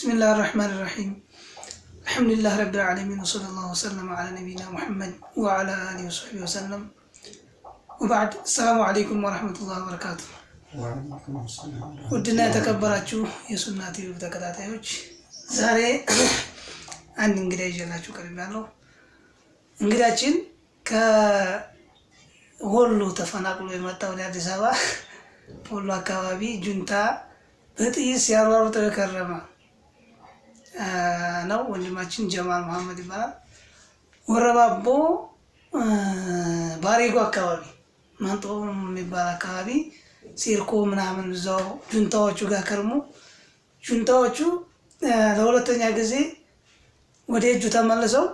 بسم الله الرحمن الرحيم الحمد لله رب العالمين وصلى الله وسلم على نبينا محمد وعلى آله وصحبه وسلم وبعد السلام عليكم ورحمة الله وبركاته. وعليكم السلام. ودنا ተከበራችሁ የሱና ቲቪ ተከታታዮች ዛሬ አንድ እንግዳ ይዤላችሁ ቀርቤያለሁ። እንግዳችን ከወሎ ተፈናቅሎ የመጣው ወደ አዲስ አበባ ወሎ አካባቢ ጁንታ በጥይት ሲያሯሩጠው የከረመ ነው። ወንድማችን ጀማል መሐመድ ይባላል። ወረባቦ ባሪጎ አካባቢ ማንጦ የሚባል አካባቢ ሲርኮ ምናምን እዛው ጁንታዎቹ ጋር ከርሞ ጁንታዎቹ ለሁለተኛ ጊዜ ወደ እጁ ተመልሰው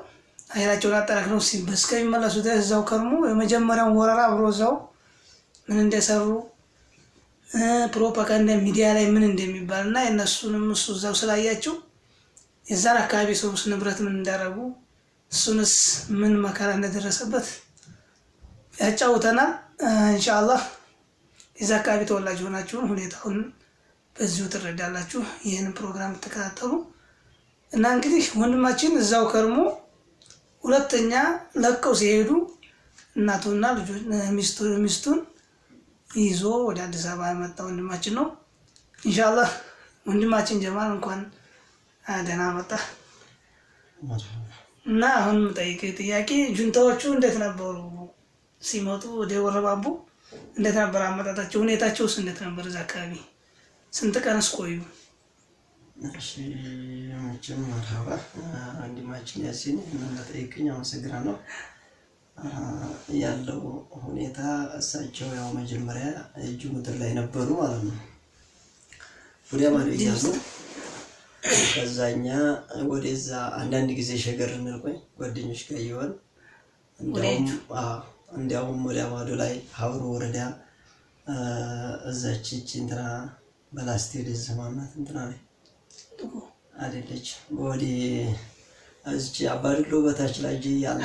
ኃይላቸውን አጠናክረው እስከሚመለሱ ድረስ እዛው ከርሞ የመጀመሪያውን ወረራ አብሮ እዛው ምን እንደሰሩ ፕሮፓጋንዳ ሚዲያ ላይ ምን እንደሚባልና የነሱንም እሱ እዛው ስላያቸው የዛን አካባቢ ሰውስ ንብረት ምን እንዳደረጉ እሱንስ ምን መከራ እንደደረሰበት ያጫውተናል። ኢንሻአላህ የዛ አካባቢ ተወላጅ ሆናችሁ ሁኔታውን በዚሁ ትረዳላችሁ። ይህን ፕሮግራም ተከታተሉ እና እንግዲህ ወንድማችን እዛው ከርሞ ሁለተኛ ለቀው ሲሄዱ እናቱና ልጆች ሚስቱን ይዞ ወደ አዲስ አበባ የመጣ ወንድማችን ነው። ኢንሻአላህ ወንድማችን ጀማል እንኳን ደህና መጣ እና አሁን የምጠይቅህ ጥያቄ ጁንታዎቹ እንዴት ነበሩ ሲመጡ ወደ ወረባቦ? እንዴት ነበር አመጣጣቸው? ሁኔታቸውስ እንዴት ነበር? እዛ አካባቢ ስንት ቀንስ ቆዩ? እሺ መቼም መርሐባ ወንድማችን ያሲን እንደጠየቅኝ አመሰግናለሁ። ያለው ሁኔታ እሳቸው ያው መጀመሪያ እጁ ምድር ላይ ነበሩ ማለት ነው። ወዲያ ማለት ይያዙ ከዛኛ ወደዛ አንዳንድ ጊዜ ሸገር እንልቆይ ጓደኞች ጋር ይሆን እንዲያውም ወዲያ ማዶ ላይ ሀብሩ ወረዳ እዛች እንትና በላስቴድ ዘማናት እንትና ላይ አይደለች ወዲ እዚህ አባድሎ በታች ላይ ያለ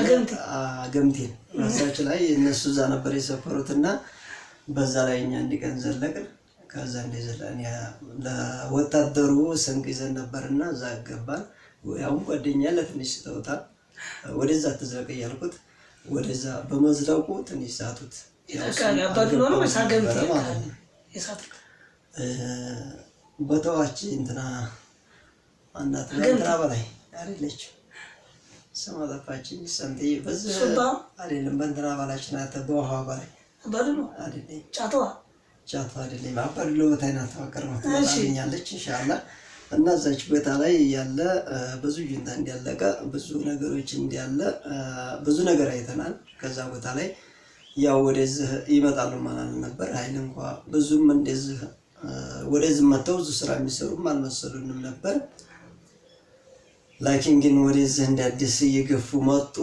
አገምቴን በዛች ላይ እነሱ እዛ ነበር የሰፈሩትና በዛ ላይ እኛ እንዲቀን ዘለቅን። ከዛ እንደዘለን ያ ለወታደሩ ስንቅ ይዘን ነበርና እዛ ገባን። ያው ጓደኛ ለትንሽ ተውታ ወደዛ ተዘለቀ ያልኩት ወደዛ በመዝለቁ ትንሽ ሳቱት አባድሎ ነው ሳገምቴ የሳቱት በተዋች እንትና አናት እንትና በላይ አይደለች ስማ ጠፋችኝ። ሰምቴ በዚህ አይደለም በእንትና በላች ናት በውሃ በላይ አባድሎ አይደለም ጫቷ አይደለም አባድሎ በታይና ተዋቀር ነው ትኛለች ኢንሻአላህ። እና እዛች ቦታ ላይ ያለ ብዙ ጁንታ እንዲያለቀ ብዙ ነገሮች እንዲያለ ብዙ ነገር አይተናል። ከዛ ቦታ ላይ ያው ወደዚህ ይመጣሉ ማለት ነበር። ኃይል እንኳን ብዙም እንደዚህ ወደዚህ መተው ብዙ ስራ የሚሰሩም አልመሰሉንም ነበር። ላኪን ግን ወደዚህ እንደ አዲስ እየገፉ መጡ።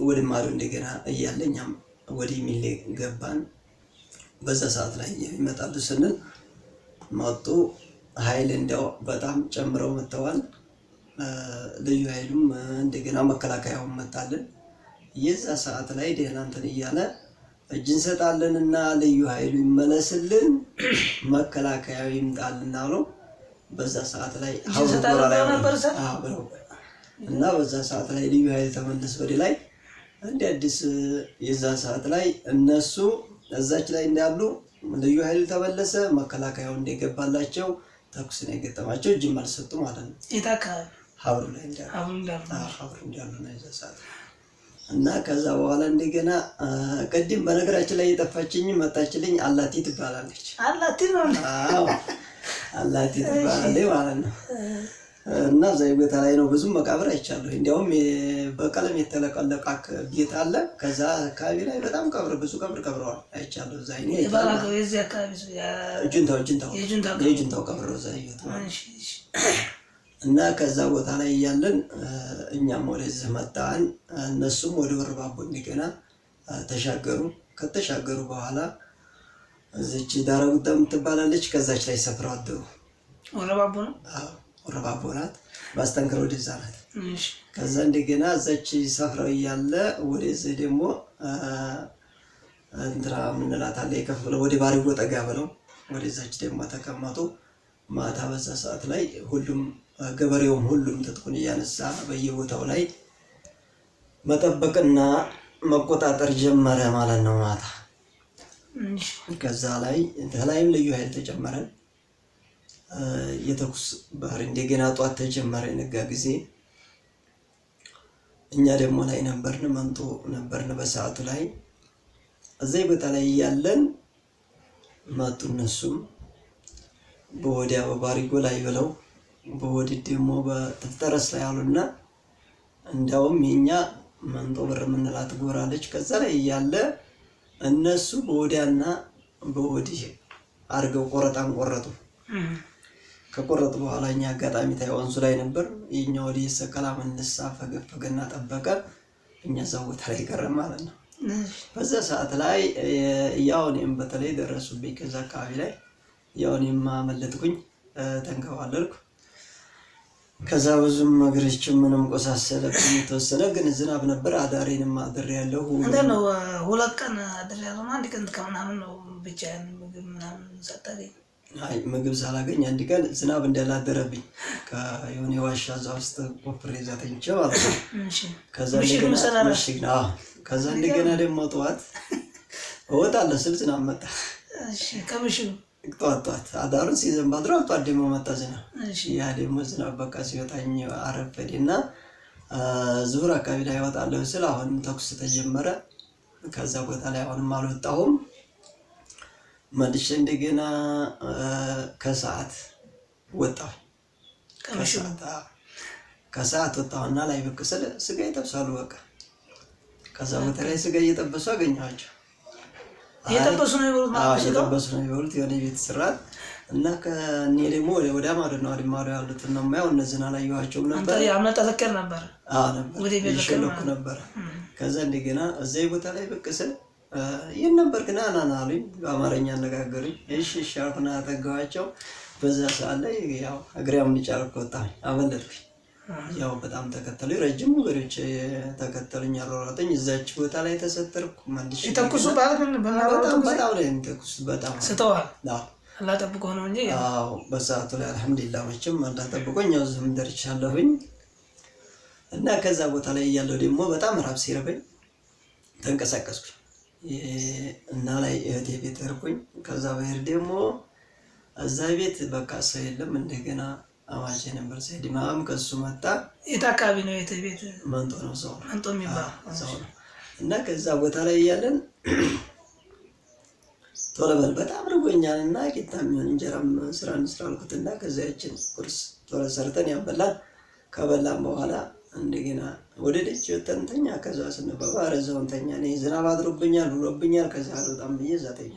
ወደ ማዶ እንደገና እያለኛም ወደ ሚሌ ገባን። በዛ ሰዓት ላይ ይመጣሉ ስንል መጡ። ኃይል እንደው በጣም ጨምረው መተዋል። ልዩ ኃይሉም እንደገና መከላከያው መጣልን። የዛ ሰዓት ላይ ደህና እንትን እያለ እጅ እንሰጣለንና ልዩ ኃይሉ ይመለስልን መከላከያው ይምጣልና ነው። በዛ ሰዓት ላይ ሀውራ ላይ እና በዛ ሰዓት ላይ ልዩ ኃይል ተመለስ ወደ ላይ እንደ አዲስ። የዛ ሰዓት ላይ እነሱ እዛች ላይ እንዳሉ ልዩ ኃይል ተመለሰ። መከላከያው እንደገባላቸው ተኩስ ነው የገጠማቸው። እጅም አልሰጡ ማለት ነው። የታካ ሀብሩ ላይ እንዳሉ ነው የዛ ሰዓት እና ከዛ በኋላ እንደገና ቀድም በነገራችን ላይ የጠፋችኝ መጣችልኝ አላቲ ትባላለች። አላቲ ነው አላቲ ትባላለች ማለት ነው። እና እዛ ቦታ ላይ ነው ብዙ መቃብር አይቻለሁ። እንዲያውም በቀለም የተለቀለቀ ቤት አለ። ከዛ አካባቢ ላይ በጣም ቀብር ብዙ ቀብር ቀብረዋል አይቻለሁ። እዛ እኔ የባላገው የዚህ አካባቢ የጁንታው ቀብር እዛ ይወጣ እና ከዛ ቦታ ላይ ያለን እኛም ወደዚህ መጣን። እነሱም ወደ ወረባቦ እንደገና ተሻገሩ። ከተሻገሩ በኋላ እዚች ዳረጉት የምትባላለች ከዛች ላይ ሰፍረው አደሩ። ወረባቦ ነው? አዎ ወረባቦ ናት። ባስተንክሮ ወደዛ ናት። ከዛ እንደገና እዛች ሰፍረው እያለ ወደዚህ ደግሞ እንትና ምንላት አለ የከፍለው ወደ ባሪጎ ጠጋ ብለው ወደዛች ደግሞ ተቀመጡ። ማታ በዛ ሰዓት ላይ ሁሉም ገበሬውም ሁሉም ትጥቁን እያነሳ በየቦታው ላይ መጠበቅና መቆጣጠር ጀመረ ማለት ነው። ማታ ከዛ ላይም ልዩ ኃይል ተጨመረ። የተኩስ ባህር እንደገና ጧት ተጀመረ። የነጋ ጊዜ እኛ ደግሞ ላይ ነበርን፣ መንጦ ነበርን በሰዓቱ ላይ። እዚህ ቦታ ላይ እያለን መጡ እነሱም በወዲያ በባሪጎ ላይ ብለው በወዲህ ደግሞ በተፍጠረስ ላይ አሉና እንዳውም የኛ መንጦ በር የምንላት ጎራለች። ከዛ ላይ እያለ እነሱ በወዲያና በወዲህ አድርገው ቆረጣን ቆረጡ። ከቆረጡ በኋላ እኛ አጋጣሚ ታይ ወንዙ ላይ ነበር። የኛ ወዲህ ሰከላ መንሳ ፈገፈገና ጠበቀ። እኛ እዛው ቦታ ላይ ቀረ ማለት ነው። በዛ ሰዓት ላይ ያው እኔም በተለይ ደረሱብኝ። ከዛ አካባቢ ላይ ያው እኔም አመለጥኩኝ፣ ተንከባለልኩ። ከዛ ብዙም እግሬች ምንም ቆሳሰለብኝ። የተወሰነ ግን ዝናብ ነበር። አዳሬንም አድሬያለሁ። ነው 2 ቀን አድሬያለሁ። አንድ ቀን ከምናምን ነው ብቻ ምግብ ምናምን ሳታገኝ? አይ ምግብ ሳላገኝ አንድ ቀን ዝናብ እንዳላደረብኝ ከየሆነ የዋሻ እዛ ውስጥ ቆፍሬ እዛ ተኝቼ ማለት ነው። ከዛ እንደገና ደግሞ ጠዋት እወጣለሁ ስል ዝናብ መጣ። ጠዋት አዳሩን ሲዘንብ አድሮ ጠዋት ደግሞ መጣ ዝናብ። ያ ደግሞ ዝናብ በቃ ሲወጣኝ አረፈደና ዙሁር አካባቢ ላይ እወጣለሁ ስል አሁንም ተኩስ ተጀመረ። ከዛ ቦታ ላይ አሁንም አልወጣሁም። መልሼ እንደገና ከሰዓት ወጣሁ። ከሰዓት ወጣሁና ላይ ብቅ ስል ስጋ ይጠብሳሉ። በቃ ከዛ ቦታ ላይ ስጋ እየጠበሱ አገኘኋቸው። እየጠበሱ ነው የሚበሉት ማለት ነው። እየጠበሱ ነው የሚበሉት የሆነ ቤት ስራት እና ከኔ ደግሞ ወደ ማዶ ነው አድማዶ ያሉት ነው የማየው። እነዚህን አላየኋቸውም ነበር። አንተ ያመጣ ተከር ነበር? ነበር ወደ ቤት ልከልኩ ነበር። ከዛ እንደገና እዚህ ቦታ ላይ ብቅ ስል ይሄን ነበር ግን አናናሉኝ፣ በአማርኛ አነጋገሩኝ። እሺ አልኩና አጠጋኋቸው። በዛ ሰዓት ላይ ያው እግሬም ሊጫርኩ ወጣሁ፣ አመለጥኩኝ። ያው በጣም ተከተሉኝ፣ ረጅም ወሬዎች ተከተሉኝ፣ አሮራጠኝ። እዛች ቦታ ላይ ተሰተርኩ። መልሼ ተኩሱ በጣም ላይ ተኩሱ በጣም ስተዋል። አላህ ጠብቆ ነው እንጂ ያው በሰዓቱ ላይ አልሐምዱሊላህ መቼም አላህ ጠብቆኝ ያው ዝም ደርቻለሁኝ። እና ከዛ ቦታ ላይ እያለሁ ደግሞ በጣም ራብ ሲረበኝ ተንቀሳቀስኩኝ እና ላይ እህቴ ቤት ሄድኩኝ። ከዛ በሄድ ደግሞ እዛ ቤት በቃ ሰው የለም። እንደገና አዋጅ ነበር ሰይድ ኢማም ከሱ መጣ። የት አካባቢ ነው የት ቤት? መንጦ ነው ሰው መንጦ የሚባል ሰው ነው። እና ከዛ ቦታ ላይ እያለን ቶሎ በል በጣም ርቦኛል እና ቂጣ የሚሆን እንጀራም ስራ እንስራ አልኩትና ከዛ ያችን ቁርስ ቶሎ ሰርተን ያበላል። ከበላም በኋላ እንደገና ወደ ደጅ ወጥተን ተኛ። ከዛ ስንባባ ረዛውን ተኛ። እኔ ዝናብ አድሮብኛል ብሎብኛል። ከዛ አልወጣም ብዬ እዛ ተኛ።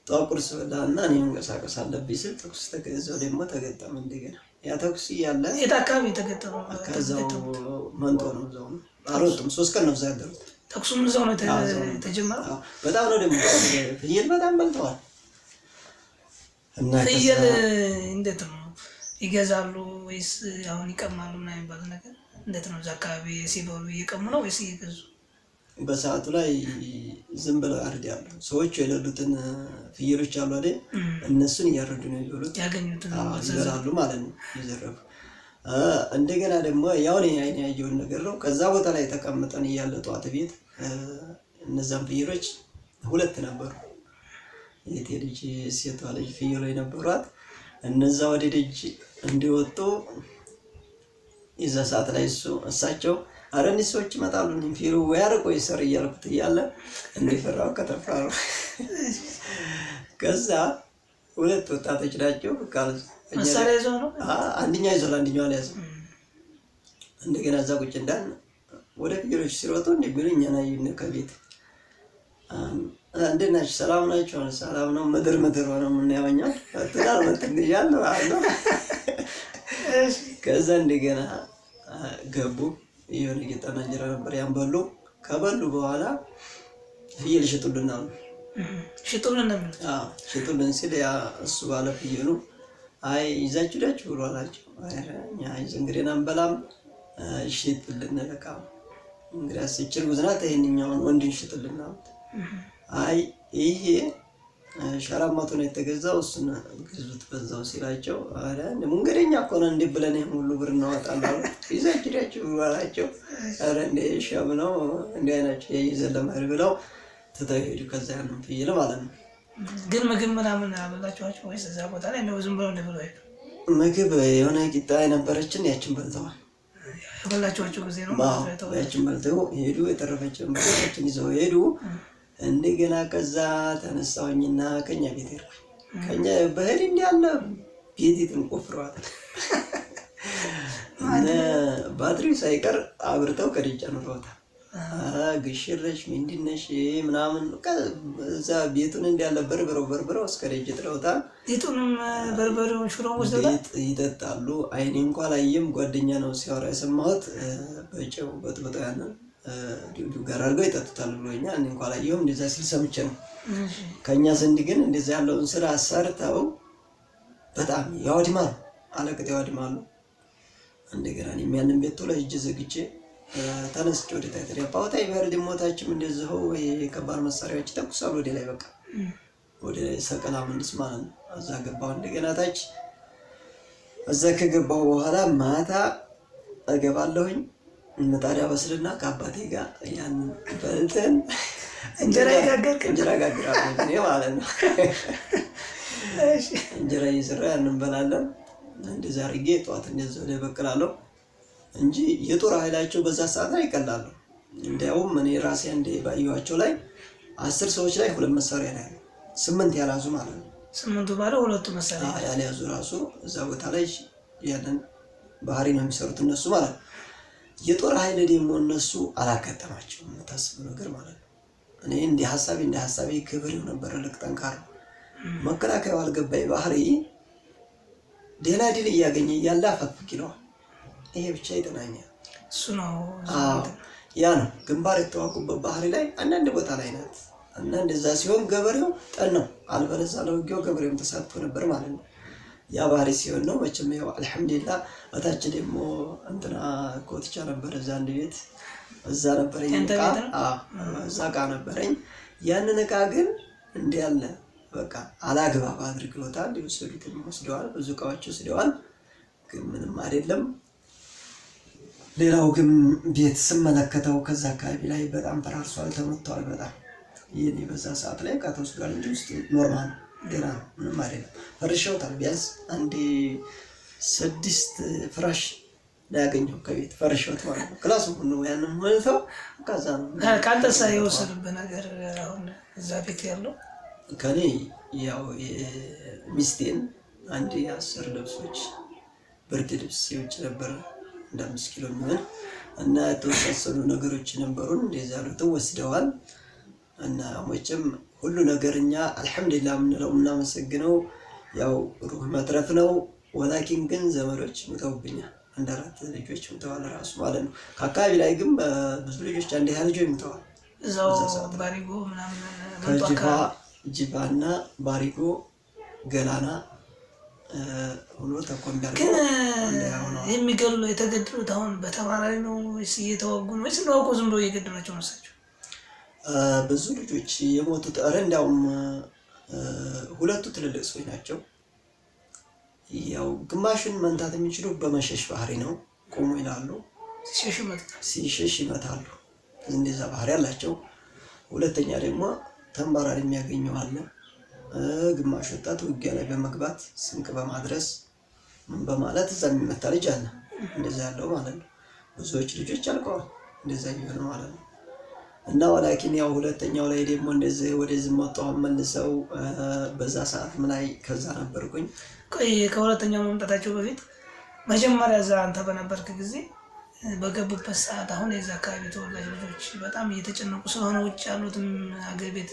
ጠዋት ቁርስ በላና እኔ መንቀሳቀስ አለብኝ ስል ተኩስ ተገዛው ደግሞ ተገጠመ። እንደገና ያ ተኩስ እያለ የት አካባቢ ተገጠመ? ከዛው መንጦ ነው። እዛው ነው። አልወጡም። 3 ቀን ነው እዛ ያደሩት። ተኩሱም እዛው ነው የተጀመረው። በጣም ነው ደግሞ ፍየል በጣም በልተዋል። እና ፍየል እንዴት ነው ይገዛሉ ወይስ አሁን ይቀማሉ ምናምን የሚባል ነገር እንዴት ነው? እዛ አካባቢ ሲበሉ እየቀሙ ነው ወይስ እየገዙ? በሰዓቱ ላይ ዝም ብለው ያርዳሉ። ሰዎቹ የሌሉትን ፍየሎች አሉ አይደል? እነሱን እያረዱ ነው የሚበሉት። ያገኙትን ይበላሉ ማለት ነው እየዘረፉ። እንደገና ደግሞ ያው እኔ አይኔ ያየውን ነገር ነው። ከዛ ቦታ ላይ ተቀምጠን እያለ ጠዋት ቤት እነዛን ፍየሎች 2 ነበሩ። የቴ ልጅ ሴቷ ልጅ ፍየሎች ነበሯት። እነዛ ወደ ደጅ እንዲወጡ የዛ ሰዓት ላይ እሳቸው አረ እነዚህ ሰዎች ይመጣሉ እንፊሩ ወይ አርቆ ይሰር እያልኩት እያለ እንዲፈራው ከተፋሩ። ከዛ 2 ወጣቶች ናቸው። መሳሪያ ይዘው ነው። አንደኛው ይዟል፣ አንደኛው አልያዘም። እንደገና እዛ ቁጭ እንዳል ወደ ፍየሎች ሲሮጡ እንደሚሉኝ ያናዩን ከቤት እንዴት ናችሁ? ሰላም ናችሁ? ሰላም ነው። ምድር ሆነ ምን ያወኛል ትዳር መጥን ይያለው አለ። ከዛ እንደገና ገቡ። የሆነ ጌጣና እንጀራ ነበር ያን በሉ። ከበሉ በኋላ ፍየል ሽጡልን አሉ። ሽጡልን ነው። ሽጡልን ሲል ያ እሱ ባለ ፍየሉ አይ ይዛችሁ ዳችሁ ብሎ አላቸው። እኛ እንግዲህ አንበላም ሽጡልን ለካ እንግዲህ አስችል ጉዝናት ይሄንኛውን ወንድን ሽጡልን አሉት። አይ ይሄ 400 ነው የተገዛው። እሱን ግዙት በዛው ሲላቸው አረ መንገደኛ እኮ ነው እንዴ ብለን ሁሉ ብር እናወጣለን ይዛችዳችሁ ባላቸው አረ እንደ ሻም ነው እንደ አይናቸው ይዘን ለማድረግ ብለው ተተሄዱ። ከዛ ያንን ፍየል ማለት ነው። ግን ምግብ ምናምን አበላችኋቸው ወይስ እዛ ቦታ ላይ ነው ዝም ብለው እንደብለው ሄዱ? ምግብ የሆነ ቂጣ የነበረችን ያችን በልተዋል። ያበላችኋቸው ጊዜ ነው ያችን በልተው ሄዱ። የተረፈችን በልተችን ይዘው ሄዱ። እንደገና ከዛ ተነሳሁኝና ከኛ ቤት ሄድኩኝ። ከኛ በሄድ እንዲያለ ቤቲቱን ቆፍረዋል። ባትሪ ሳይቀር አብርተው ከደጃ ኑረውታል። ግሽረሽ ምንድነሽ ምናምን እዛ ቤቱን እንዲያለ በርብረው እስከ ደጅ ጥለውታል። ቤቱንም በርበሬውን ሽሮ ወስደውታል። ይጠጣሉ። አይኔ እንኳን አላየም። ጓደኛ ነው ሲያወራ የሰማሁት። በጨው በጥብጠው ያንን ዲው ጋር አድርገው ይጠጡታል ብሎኛል። እኔ እንኳን አላየሁም። እንደዛ ሲል ሰምቼ ነው። ከኛ ዘንድ ግን እንደዛ ያለውን ስራ ሰርተው በጣም ያወድማሉ፣ አለቅጥ ያወድማሉ። እንደገና እኔም ያንን ቤት ላይ እጅ ዘግቼ ተነስቼ ወደ ታይተር ያባውታ ይበር ደሞታችም እንደዛው የከባድ መሳሪያዎች ተኩሳሉ ወደ ላይ በቃ ወደ ሰቀላ መንደስ ማለት ነው። እዛ ገባው። እንደገና ታች እዛ ከገባው በኋላ ማታ እገባለሁኝ። ምጣድ ያበስልና ከአባቴ ጋር ያን በልተን እንጀራ ጋግራለሁ ማለት ነው። እንጀራ እየሰራ ያን እንበላለን። እንደዛ አድርጌ ጠዋት እንደዛ ወደ በቀላለሁ እንጂ የጦር ኃይላቸው በዛ ሰዓት ላይ ይቀላሉ። እንዲያውም እኔ ራሴ እንደ ባየኋቸው ላይ 10 ሰዎች ላይ 2 መሳሪያ ላይ 8 ያላዙ ማለት ነው። 8ቱ ባለ 2 መሳሪያ ያልያዙ ራሱ እዛ ቦታ ላይ ያንን ባህሪ ነው የሚሰሩት እነሱ ማለት ነው። የጦር ኃይል ደግሞ እነሱ አላጋጠማቸውም የምታስበው ነገር ማለት ነው። እኔ እንደ ሐሳቤ ገበሬው ነበር ልክ ጠንካራ መከላከያው አልገባኝ ባህሪ ደህና ድል እያገኘ እያለ አፈፍክ ይለዋል። ይሄ ብቻ ይጠናኛል። እሱ ነው ያ ነው ግንባር የተዋጉበት ባህሪ ላይ አንዳንድ ቦታ ላይ ናት። እና እንደዛ ሲሆን ገበሬው ጠን ነው አልበለዛ ለውጊያው ገበሬውም ተሳትፎ ነበር ማለት ነው። ያ ባህሪ ሲሆን ነው መቼም ያው አልሐምዱሊላህ። እታች ደግሞ እንትና ኮትቻ ነበር እዛ አንድ ቤት እዛ ነበረኝ እዛ ዕቃ ነበረኝ። ያንን ዕቃ ግን እንዲህ ያለ በቃ አላግባብ አድርገውታል። የወሰዱትን ወስደዋል፣ ብዙ ዕቃዎች ወስደዋል። ግን ምንም አይደለም። ሌላው ግን ቤት ስመለከተው ከዛ አካባቢ ላይ በጣም ፈራርሷል፣ ተመቷል በጣም ይሄኔ በዛ ሰዓት ላይ ዕቃ ተወስዷል እንጂ ውስጥ ኖርማል ደህና ነው፣ ምንም አይደለም። ፈርሸውታል። ቢያንስ አንድ 6 ፍራሽ ላይ ያገኘው ከቤት ፈርሸውት ማለት ነው። ክላሱ ሁሉ ያንን ሞልተው ከዛ ነው። ካንተሳ የወሰዱበት ነገር አሁን እዛ ቤት ያለው ከኔ ያው ሚስቴን አንድ 10 ልብሶች ብርድ ልብስ የውጭ ነበር እንደ 5 ኪሎ የሚሆን እና የተወሰኑ ነገሮች ነበሩን እንደዛ ነው ወስደዋል። እና መቼም ሁሉ ነገርኛ አልሐምዱሊላህ የምንለው የምናመሰግነው ያው ሩህ መትረፍ ነው። ወላኪን ግን ዘመዶች ሙተውብኛል። አንድ 4 ልጆች ሙተዋል ራሱ ማለት ነው። ከአካባቢ ላይ ግን ብዙ ልጆች አንድ ያህል ልጆች ሙተዋል። እዛው ባሪጎ ምናምን ጅባና ባሪጎ ገላና ሆኖ ተቆንዳር ግን የሚገሉ የተገደሉት አሁን በተባራሪ ነው ወይስ እየተዋጉ ነው ወይስ ነው ዝም ብሎ እየገደሏቸው ነው? ብዙ ልጆች የሞቱት እንዳውም 2 ትልልቅ ሰዎች ናቸው። ያው ግማሹን መንታት የሚችሉ በመሸሽ ባህሪ ነው። ቆሞ ይላሉ፣ ሲሸሽ ይመታሉ። እንደዛ ባህሪ አላቸው። ሁለተኛ ደግሞ ተንባራሪ የሚያገኘው አለ። ግማሽ ወጣት ውጊያ ላይ በመግባት ስንቅ በማድረስ ምን በማለት እዛ የሚመታ ልጅ አለ። እንደዛ ያለው ማለት ነው። ብዙዎች ልጆች አልቀዋል እንደዛ ይሆነ ማለት ነው። እና ወላኪን ያው ሁለተኛው ላይ ደግሞ እንደዚህ ወደዚህ መጣው መልሰው በዛ ሰዓት ላይ ከዛ ነበርኩኝ። ቆይ ከሁለተኛው መምጣታቸው በፊት መጀመሪያ እዛ አንተ በነበርክ ጊዜ በገቡበት ሰዓት አሁን የዛ አካባቢ ተወላጅ ልጆች በጣም እየተጨነቁ ስለሆነ ውጭ ያሉትም አገር ቤት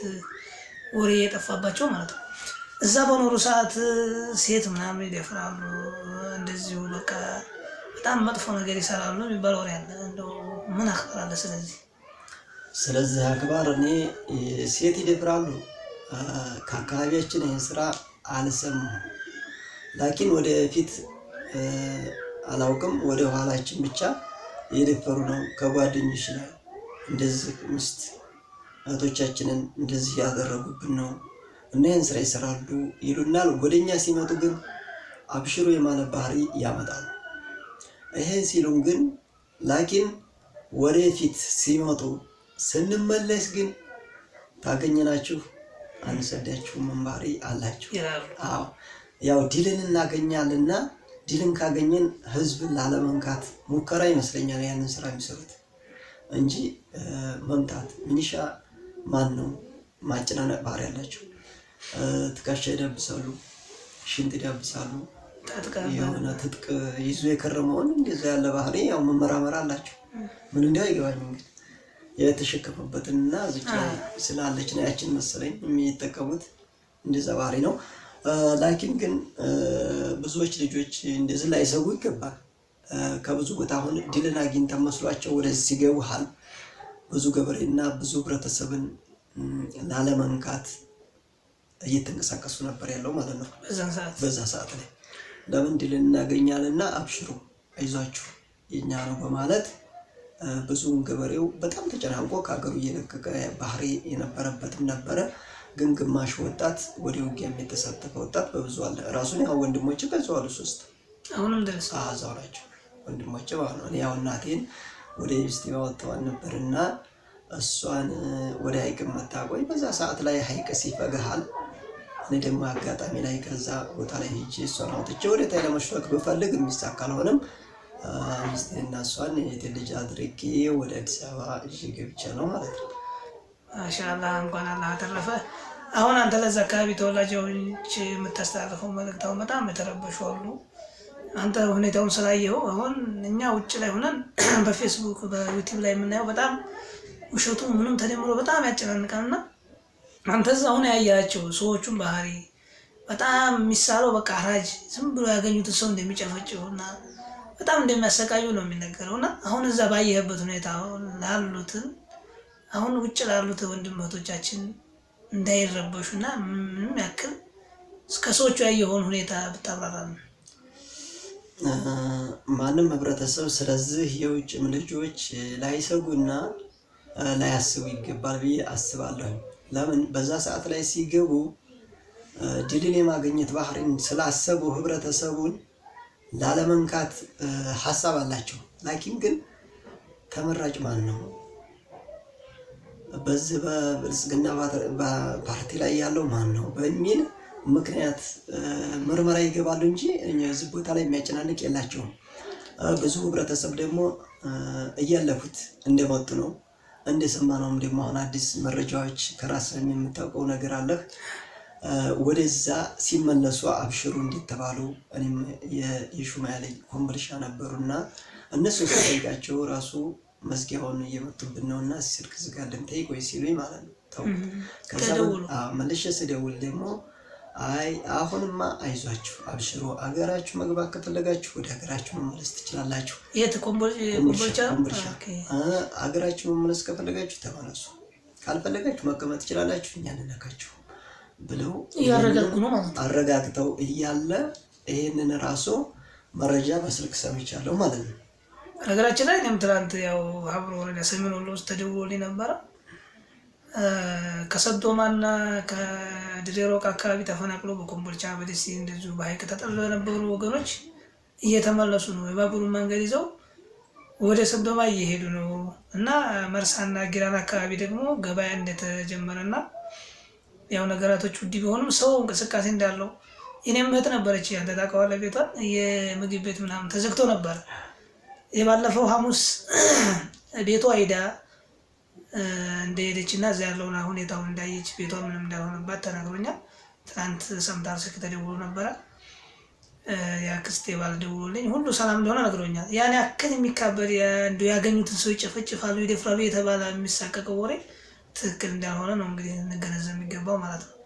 ወሬ የጠፋባቸው ማለት ነው። እዛ በኖሩ ሰዓት ሴት ምናምን ይደፍራሉ፣ እንደዚሁ በቃ በጣም መጥፎ ነገር ይሰራሉ የሚባል ወሬ አለ። እንደው ምን አክባር አለ? ስለዚህ አክባር እኔ ሴት ይደፍራሉ ከአካባቢያችን ይህን ስራ አልሰማሁም። ላኪን ወደፊት አላውቅም፣ ወደ ኋላችን ብቻ የደፈሩ ነው። ከጓደኞች ላይ እንደዚህ ምስት እህቶቻችንን እንደዚህ ያደረጉብን ነው። እና ይህን ስራ ይሰራሉ ይሉናል። ወደኛ ሲመጡ ግን አብሽሩ የማለት ባህሪ ያመጣሉ። ይሄን ሲሉን ግን ላኪን ወደፊት ሲመጡ ስንመለስ ግን ታገኘናችሁ አንሰዳችሁም ባህሪ አላቸው። አዎ ያው ድልን እናገኛልና ድልን ካገኘን ህዝብን ላለመንካት ሙከራ ይመስለኛል ያንን ስራ የሚሰሩት እንጂ መምታት ሚኒሻ ማን ነው ማጨናነቅ ባህሪ ያላቸው። ትከሻ ይደብሳሉ፣ ሽንጥ ይደብሳሉ። የሆነ ትጥቅ ይዞ የከረመውን እንደዛ ያለ ባህሪ ያው መመራመር አላቸው። ምን እንዲያው አይገባኝም እንግዲህ የተሸከፈበትንና እዚች ላይ ስላለች ነው ያችን መሰለኝ የሚጠቀሙት እንደዛ ባህሪ ነው። ላኪን ግን ብዙዎች ልጆች እንደዚህ ላይ ሰው ይገባል። ከብዙ ቦታ አሁን ድልን አግኝተው መስሏቸው ወደዚህ ሲገቡሃል ብዙ ገበሬና ብዙ ህብረተሰብን ላለመንካት እየተንቀሳቀሱ ነበር ያለው ማለት ነው በዛ ሰዓት ላይ። ለምን ድልን እናገኛለንና አብሽሩ አይዟችሁ የኛ ነው በማለት ብዙውን ገበሬው በጣም ተጨናንቆ ከሀገሩ እየለቀቀ ባህሪ የነበረበትም ነበረ። ግን ግማሽ ወጣት ወደ ውጊያ የተሳተፈ ወጣት በብዙ አለ። ራሱን ያው ወንድሞቼ በዛው አሉ 3 አሁንም ድረስ እዛው ናቸው ወንድሞቼ ማለት ነው። ያው እናቴን ወደ ዩኒቨርሲቲ አወጣዋን ነበርና እሷን ወደ ሀይቅ መታቆይ በዛ ሰዓት ላይ ሀይቅ ሲፈገሃል እኔ ደግሞ አጋጣሚ ላይ ከዛ ቦታ ላይ ሄጄ እሷን አውጥቼ ወደ ታይ ለመሽለክ ብፈልግ የሚሳካ አልሆነም። ሚስቴና እሷን የልጅ አድርጌ ወደ አዲስ አበባ እሺ ገብቼ ነው ማለት ነው። ማሻአላህ እንኳን አላህ አተረፈ። አሁን አንተ ለዛ አካባቢ ተወላጆች የምታስተላልፈው መልእክት አሁን በጣም የተረበሹ አሉ። አንተ ሁኔታውን ስላየኸው አሁን እኛ ውጭ ላይ ሆነን በፌስቡክ በዩቲዩብ ላይ የምናየው በጣም ውሸቱ ምንም ተደምሮ በጣም ያጨናንቃልና አንተ እዛ አሁን ያያቸው ሰዎቹን ባህሪ በጣም የሚሳለው በቃ አራጅ ዝም ብሎ ያገኙትን ሰው እንደሚጨፈጭፉና በጣም እንደሚያሰቃዩ ነው የሚነገረውና አሁን እዛ ባየህበት ሁኔታ ላሉትን አሁን ውጭ ላሉት ወንድም እህቶቻችን እንዳይረበሹና ምንም ያክል እስከ ሰዎቹ ያየውን ሁኔታ ብታብራራለን። ማንም ህብረተሰብ ስለዚህ የውጭም ልጆች ላይሰጉና ላያስቡ ይገባል ብዬ አስባለሁ። ለምን በዛ ሰዓት ላይ ሲገቡ ድልን የማግኘት ባህሪን ስላሰቡ ህብረተሰቡን ላለመንካት ሐሳብ አላቸው። ላኪን ግን ተመራጭ ማን ነው በዚህ በብልጽግና ፓርቲ ላይ ያለው ማን ነው በሚል ምክንያት ምርመራ ይገባሉ እንጂ እዚህ ቦታ ላይ የሚያጨናንቅ የላቸውም። ብዙ ህብረተሰብ ደግሞ እያለፉት እንደመጡ ነው እንደሰማነውም ደግሞ አሁን አዲስ መረጃዎች ከራስህ የምታውቀው ነገር አለ። ወደዛ ሲመለሱ አብሽሩ እንዲተባሉ እኔም የሹማያ ላይ ኮምቦልቻ ነበሩና እነሱ ሲጠይቃቸው ራሱ መዝጊያውን እየመጡብን ነውና ስልክ ዝጋልን ጠይቅ ወይ ሲሉኝ ማለት ነው ተው። ከዛ መልሼ ስደውል ደግሞ አይ አሁንማ አይዟችሁ አብሽሩ አገራችሁ መግባት ከፈለጋችሁ ወደ ሀገራችሁ መመለስ ትችላላችሁ። የት ኮምቦልቻ አገራችሁ መመለስ ከፈለጋችሁ ተመለሱ፣ ካልፈለጋችሁ መቀመጥ ትችላላችሁ፣ እኛ እንነካችሁ ብለው ያረጋግጡ ነው ማለት ነው። አረጋግጠው እያለ ይሄንን ራሱ መረጃ በስልክ ሰምቻለሁ ማለት ነው። ነገራችን ላይ እኔም ትናንት ያው ሀብሮ ወረዳ ሰሜን ወሎ ውስጥ ተደውሎልኝ ነበረ። ከሰዶማና ከድሬሮቅ አካባቢ ተፈናቅሎ በኮምቦልቻ በደሴ እንደዚሁ በሀይቅ ተጠልለው የነበሩ ወገኖች እየተመለሱ ነው። የባቡሩን መንገድ ይዘው ወደ ሰዶማ እየሄዱ ነው እና መርሳና ጊራና አካባቢ ደግሞ ገበያ እንደተጀመረና ያው ነገራቶች ውድ ቢሆኑም ሰው እንቅስቃሴ እንዳለው የኔም እህት ነበረች። አንተ ታውቀዋለህ ቤቷን የምግብ ቤት ምናምን ተዘግቶ ነበር። የባለፈው ሐሙስ ቤቷ ሄዳ እንደሄደችና እዛ ያለውን ሁኔታውን እንዳየች ቤቷ ምንም እንዳልሆነባት ተናግሮኛል። ትናንት ሰምታር ስልክ ተደውሎ ነበረ። ያክስቴ ባል ደውሎልኝ ሁሉ ሰላም እንደሆነ ነግሮኛል። ያን ያክል የሚካበድ እንደው ያገኙትን ሰው ይጨፈጭፋሉ ይደፍራሉ የተባለ የሚሳቀቀው ወሬ ትክክል እንዳልሆነ ነው እንግዲህ እንገነዘብ የሚገባው ማለት ነው።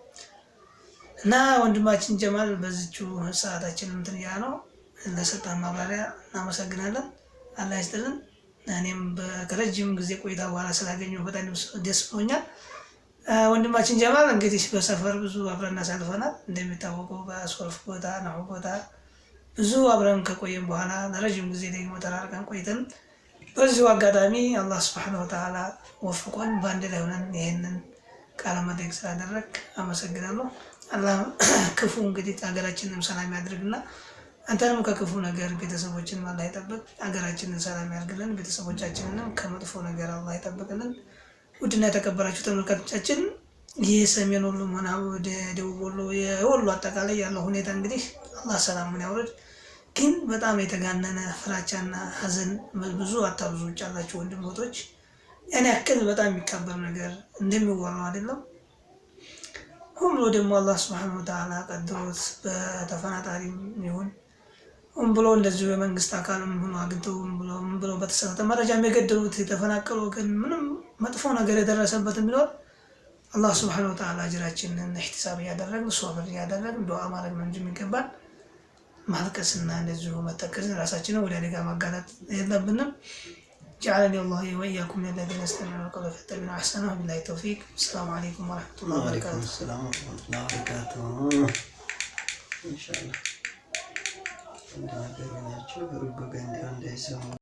እና ወንድማችን ጀማል በዚቹ ሰዓታችን እንትን ያ ነው ለሰጣን ማብራሪያ እናመሰግናለን። አላህ ይስጥልን። እኔም በረጅም ጊዜ ቆይታ በኋላ ስላገኘሁ በጣም ደስ ብሎኛል። ወንድማችን ጀማል እንግዲህ በሰፈር ብዙ አብረን አሳልፈናል። እንደሚታወቀው በአስወልፍ ቦታ ነው ቦታ ብዙ አብረን ከቆየን በኋላ ለረጅም ጊዜ ደግሞ ተራርቀን ቆይተን በዚሁ አጋጣሚ አላህ ሱብሓነሁ ወተዓላ ወፍቆን በአንድ ላይ ሆነን ይሄንን ቃለ መጠይቅ ስላደረግ አመሰግናለሁ። አላህ ክፉ እንግዲህ ሀገራችንን ሰላም ያድርግና አንተንም ከክፉ ነገር ቤተሰቦችን አላህ ይጠብቅ። ሀገራችንን ሰላም ያድርግልን፣ ቤተሰቦቻችንንም ከመጥፎ ነገር አላህ ይጠብቅልን። ውድና የተከበራችሁ ተመልካቾቻችን ይህ ሰሜን ወሎም ሆነ ወደ ደቡብ ወሎ የወሎ አጠቃላይ ያለው ሁኔታ እንግዲህ አላህ ሰላሙን ያውርድ። ግን በጣም የተጋነነ ፍራቻና ሀዘን ብዙ አታብዙዎች አላችሁ ወንድሞቶች። ያን ያክል በጣም የሚካበር ነገር እንደሚወራው አይደለም። ሆም ብሎ ደግሞ አላህ ሱብሓነሁ ወተዓላ ቀድሮት በተፈናጣሪም ይሁን ሆም ብሎ እንደዚሁ የመንግስት አካልም ሆኖ አግኝተው ሆም ብሎ በተሰጠ መረጃም የገደሉት የተፈናቀሉ ግን ምንም መጥፎ ነገር የደረሰበትም ቢኖር አላህ ሱብሓነሁ ወተዓላ አጅራችንን ኢህቲሳብ እያደረግን ሶብር እያደረግን ዱዓ ማድረግ ነው እንጂ የሚገባን ማልቀስና እንደዚሁ መተከዝ ራሳችንን ወደ አደጋ ማጋለጥ የለብንም። جعلني الله وإياكم من الذين استمعوا القول فاتبعوا أحسنه بالله التوفيق. السلام عليكم ورحمة الله وبركاته. وعليكم السلام ورحمة الله وبركاته. إن شاء الله.